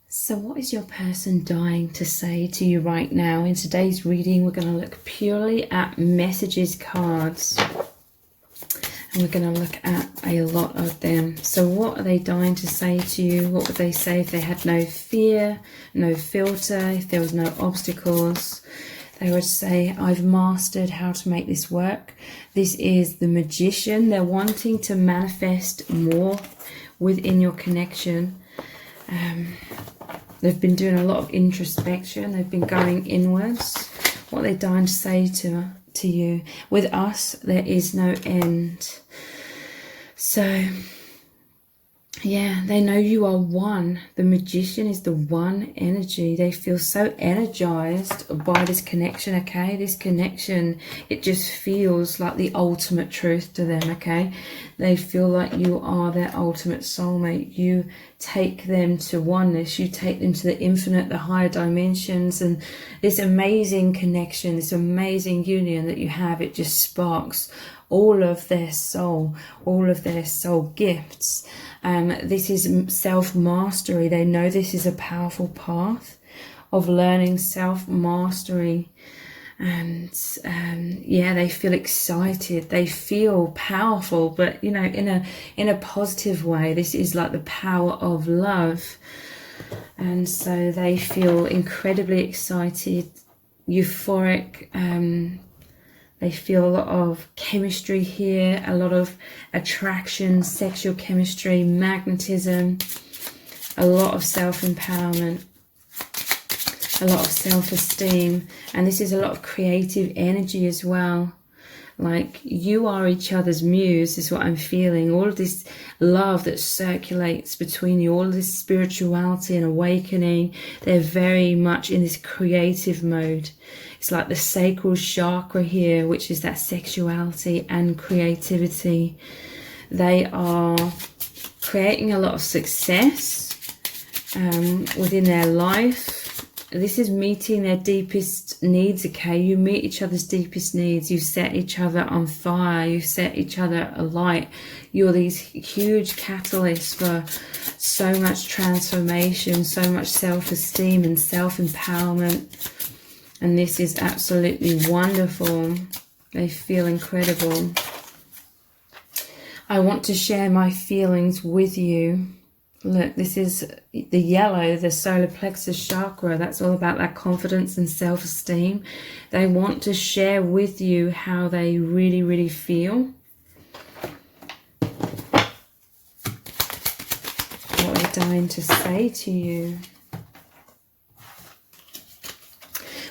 So what is your person dying to say to you right now? In today's reading, we're going to look purely at messages cards. And we're going to look at a lot of them. So what are they dying to say to you? What would they say if they had no fear, no filter, if there was no obstacles? They would say, I've mastered how to make this work. This is the Magician. They're wanting to manifest more within your connection. They've been doing a lot of introspection. They've been going inwards. What are they dying to say to you? With us, there is no end. So, yeah, they know you are one. The Magician is the one energy. They feel so energized by this connection, okay? This connection, it just feels like the ultimate truth to them, okay? They feel like you are their ultimate soulmate. You take them to oneness. You take them to the infinite, the higher dimensions. And this amazing connection, this amazing union that you have, it just sparks all of their soul gifts. This is self-mastery. They know this is a powerful path of learning self-mastery. And yeah, they feel excited. They feel powerful, but you know, in a positive way. This is like the power of love. And so they feel incredibly excited, euphoric. They feel a lot of chemistry here, a lot of attraction, sexual chemistry, magnetism, a lot of self-empowerment, a lot of self-esteem. And this is a lot of creative energy as well. Like you are each other's muse is what I'm feeling. All of this love that circulates between you, all of this spirituality and awakening. They're very much in this creative mode. It's like the sacral chakra here, which is that sexuality and creativity. They are creating a lot of success within their life. This is meeting their deepest needs, okay? You meet each other's deepest needs. You set each other on fire. You set each other alight. You're these huge catalysts for so much transformation, so much self-esteem and self-empowerment. And this is absolutely wonderful. They feel incredible. I want to share my feelings with you. Look, this is the yellow, the solar plexus chakra. That's all about that confidence and self-esteem. They want to share with you how they really, really feel. What they're dying to say to you.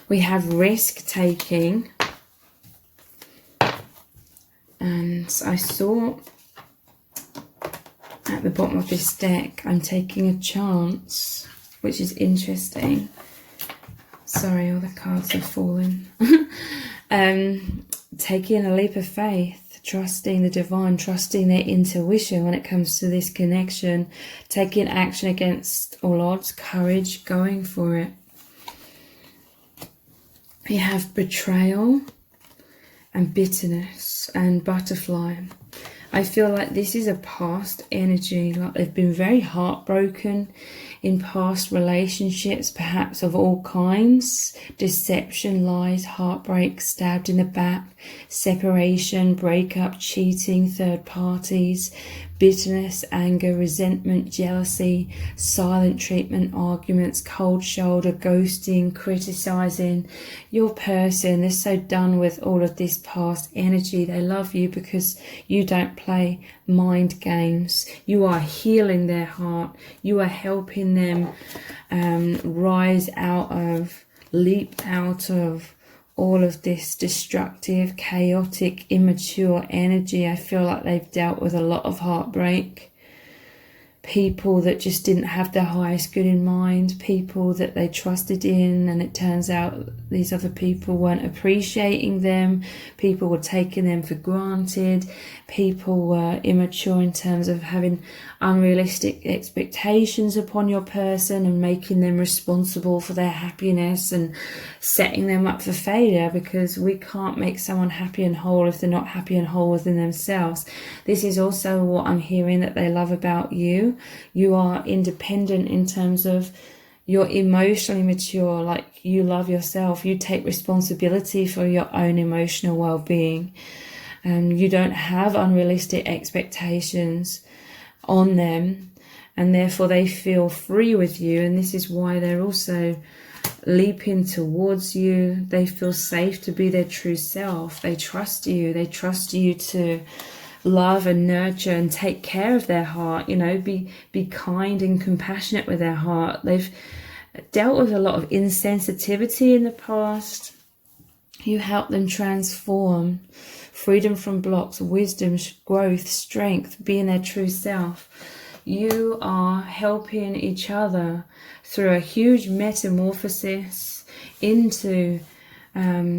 We have risk-taking. And I saw at the bottom of this deck, I'm taking a chance, which is interesting. Sorry, all the cards have fallen. Taking a leap of faith, trusting the divine, trusting their intuition when it comes to this connection, taking action against all odds, courage, going for it. We have betrayal and bitterness and butterfly. I feel like this is a past energy, like they've been very heartbroken in past relationships, perhaps of all kinds. Deception, lies, heartbreak, stabbed in the back, separation, breakup, cheating, third parties, bitterness, anger, resentment, jealousy, silent treatment, arguments, cold shoulder, ghosting, criticizing. Your person, they're so done with all of this past energy. They love you because you don't play mind games. You are healing their heart. You are helping them rise out of, leap out of all of this destructive, chaotic, immature energy. I feel like they've dealt with a lot of heartbreak. People that just didn't have their highest good in mind. People that they trusted in, and it turns out these other people weren't appreciating them. People were taking them for granted. People were immature in terms of having unrealistic expectations upon your person and making them responsible for their happiness and setting them up for failure, because we can't make someone happy and whole if they're not happy and whole within themselves. This is also what I'm hearing that they love about you. You are independent in terms of You're emotionally mature, like you love yourself. You take responsibility for your own emotional well-being. You don't have unrealistic expectations on them, and therefore they feel free with you. And this is why they're also leaping towards you. They feel safe to be their true self. They trust you. They trust you to love and nurture and take care of their heart, you know, be kind and compassionate with their heart. They've dealt with a lot of insensitivity in the past. You help them transform, freedom from blocks, wisdom, growth, strength, being their true self. You are helping each other through a huge metamorphosis into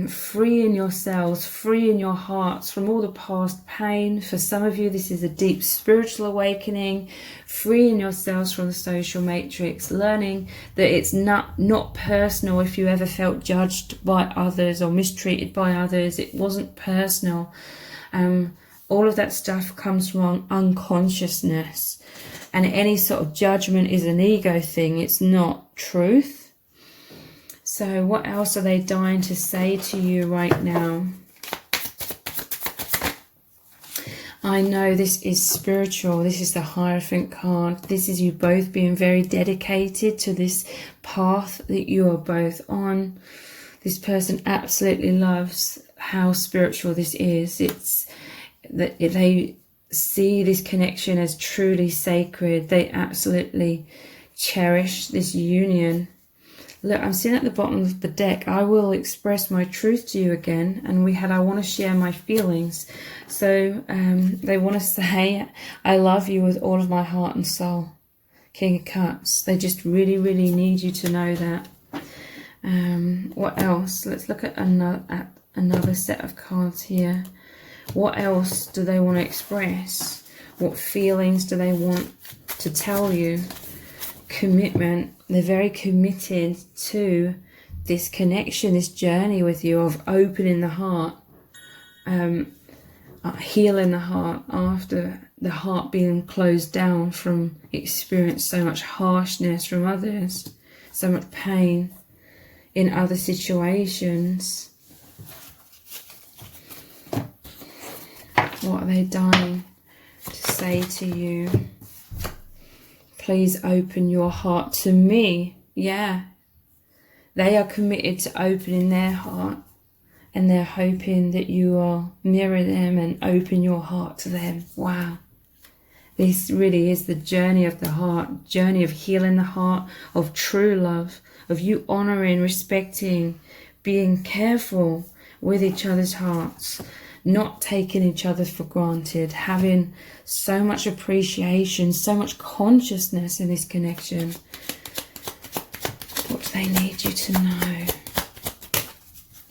freeing yourselves, freeing your hearts from all the past pain. For some of you, this is a deep spiritual awakening, freeing yourselves from the social matrix, learning that it's not personal. If you ever felt judged by others or mistreated by others, it wasn't personal. All of that stuff comes from unconsciousness, and any sort of judgment is an ego thing. It's not truth. So what else are they dying to say to you right now? I know this is spiritual. This is the Hierophant card. This is you both being very dedicated to this path that you are both on. This person absolutely loves how spiritual this is. It's that they see this connection as truly sacred. They absolutely cherish this union. Look, I'm sitting at the bottom of the deck. I will express my truth to you again. And I want to share my feelings. So they want to say, I love you with all of my heart and soul. King of Cups. They just really, really need you to know that. What else? Let's look at another set of cards here. What else do they want to express? What feelings do they want to tell you? Commitment. They're very committed to this connection, this journey with you of opening the heart, healing the heart after the heart being closed down from experience so much harshness from others, so much pain in other situations. What are they dying to say to you? Please open your heart to me. Yeah. They are committed to opening their heart, and they're hoping that you will mirror them and open your heart to them. Wow. This really is the journey of the heart, journey of healing the heart, of true love, of you honoring, respecting, being careful with each other's hearts, not taking each other for granted, having so much appreciation, so much consciousness in this connection. What do they need you to know?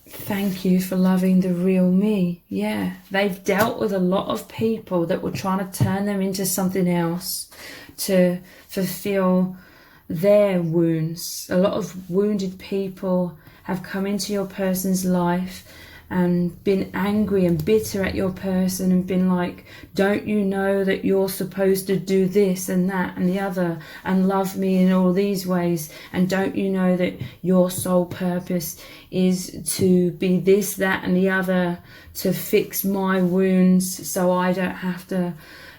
Thank you for loving the real me. Yeah, they've dealt with a lot of people that were trying to turn them into something else to fulfill their wounds. A lot of wounded people have come into your person's life and been angry and bitter at your person and been like, don't you know that you're supposed to do this and that and the other and love me in all these ways, and don't you know that your sole purpose is to be this, that and the other, to fix my wounds so I don't have to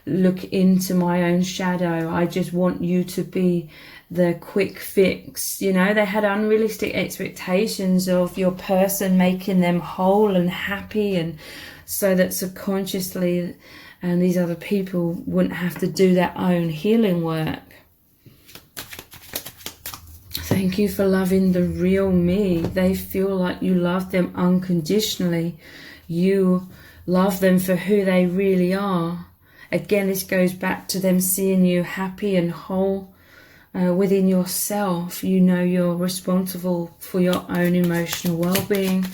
look into my own shadow. I just want you to be the quick fix. You know, they had unrealistic expectations of your person making them whole and happy, and so that subconsciously and these other people wouldn't have to do their own healing work. Thank you for loving the real me. They feel like you love them unconditionally. You love them for who they really are. Again, this goes back to them seeing you happy and whole within yourself. You know you're responsible for your own emotional well-being,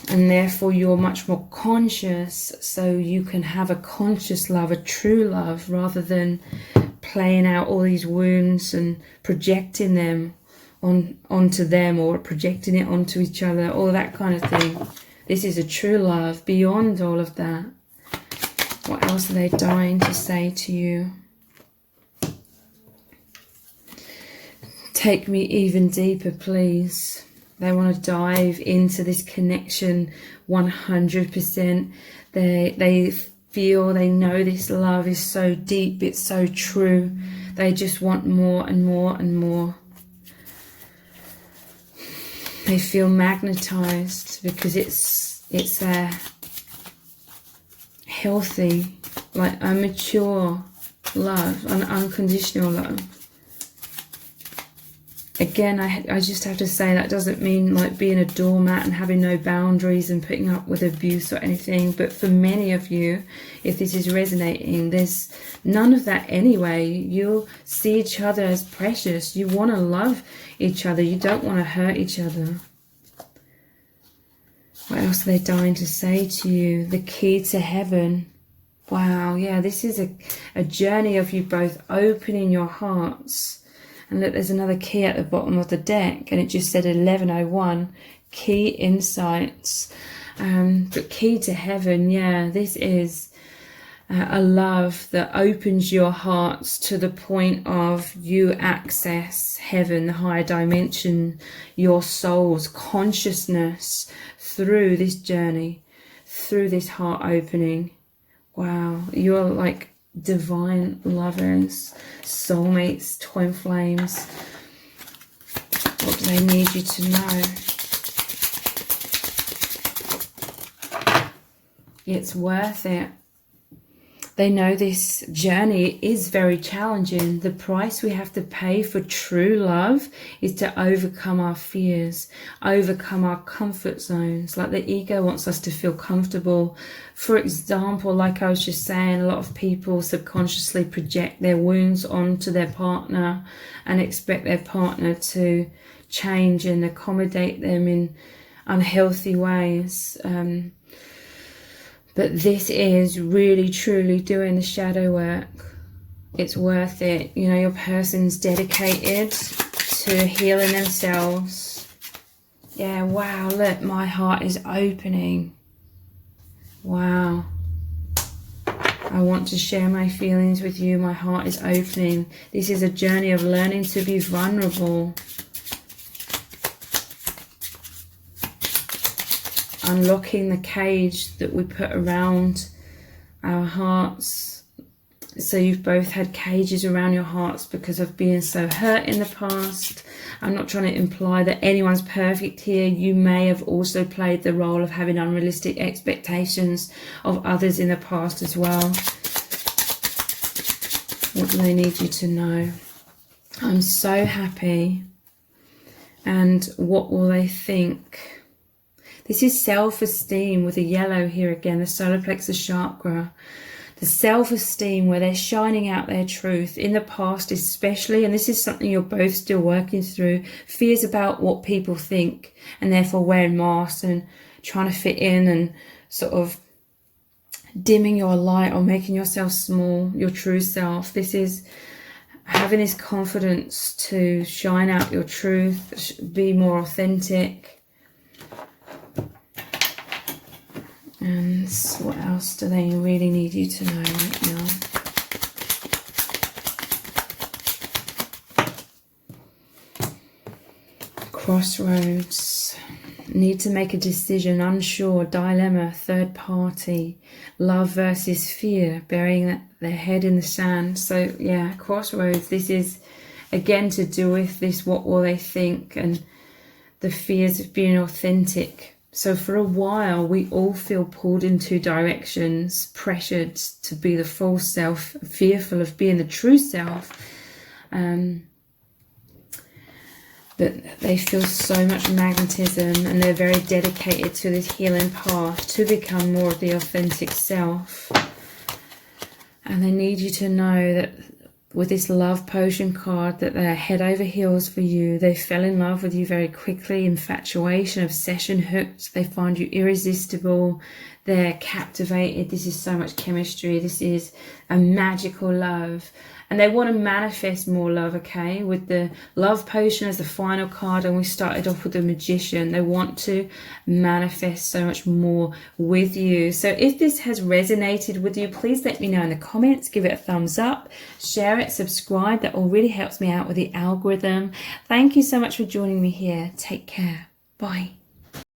and therefore you're much more conscious, so you can have a conscious love, a true love, rather than playing out all these wounds and projecting them onto them, or projecting it onto each other, all that kind of thing. This is a true love beyond all of that. What else are they dying to say to you? Take me even deeper, please. They want to dive into this connection 100%. They feel, they know this love is so deep, it's so true. They just want more and more and more. They feel magnetized because it's a healthy, like a mature love, an unconditional love. Again, I just have to say that doesn't mean like being a doormat and having no boundaries and putting up with abuse or anything. But for many of you, if this is resonating, there's none of that anyway. You'll see each other as precious. You want to love each other. You don't want to hurt each other. What else are they dying to say to you? The key to heaven. Wow, yeah, this is a journey of you both opening your hearts. And look, there's another key at the bottom of the deck, and it just said 1101, key insights. But key to heaven, yeah, this is a love that opens your hearts to the point of you access heaven, the higher dimension, your soul's consciousness through this journey, through this heart opening. Wow, you're like divine lovers, soulmates, twin flames. What do they need you to know? It's worth it. They know this journey is very challenging. The price we have to pay for true love is to overcome our fears, overcome our comfort zones. Like the ego wants us to feel comfortable. For example, like I was just saying, a lot of people subconsciously project their wounds onto their partner and expect their partner to change and accommodate them in unhealthy ways. But this is really, truly doing the shadow work. It's worth it. You know, your person's dedicated to healing themselves. Yeah, wow, look, my heart is opening. Wow. I want to share my feelings with you. My heart is opening. This is a journey of learning to be vulnerable. Unlocking the cage that we put around our hearts. So you've both had cages around your hearts because of being so hurt in the past. I'm not trying to imply that anyone's perfect here. You may have also played the role of having unrealistic expectations of others in the past as well. What do they need you to know? I'm so happy. And what will they think? This is self-esteem with a yellow here again, the solar plexus chakra. The self-esteem where they're shining out their truth. In the past especially, and this is something you're both still working through, fears about what people think and therefore wearing masks and trying to fit in and sort of dimming your light or making yourself small, your true self. This is having this confidence to shine out your truth, be more authentic. And what else do they really need you to know right now? Crossroads. Need to make a decision, unsure, dilemma, third party, love versus fear, burying their head in the sand. So yeah, crossroads. This is again to do with this, what will they think, and the fears of being authentic. So for a while, we all feel pulled in two directions, pressured to be the false self, fearful of being the true self. But they feel so much magnetism and they're very dedicated to this healing path to become more of the authentic self. And they need you to know that with this love potion card, that they're head over heels for you. They fell in love with you very quickly. Infatuation, obsession, hooked. They find you irresistible. they're captivated. This is so much chemistry. This is a magical love. And they want to manifest more love, okay? With the love potion as the final card, and we started off with the magician. They want to manifest so much more with you. So if this has resonated with you, please let me know in the comments. Give it a thumbs up, share it, subscribe. That all really helps me out with the algorithm. Thank you so much for joining me here. Take care. Bye.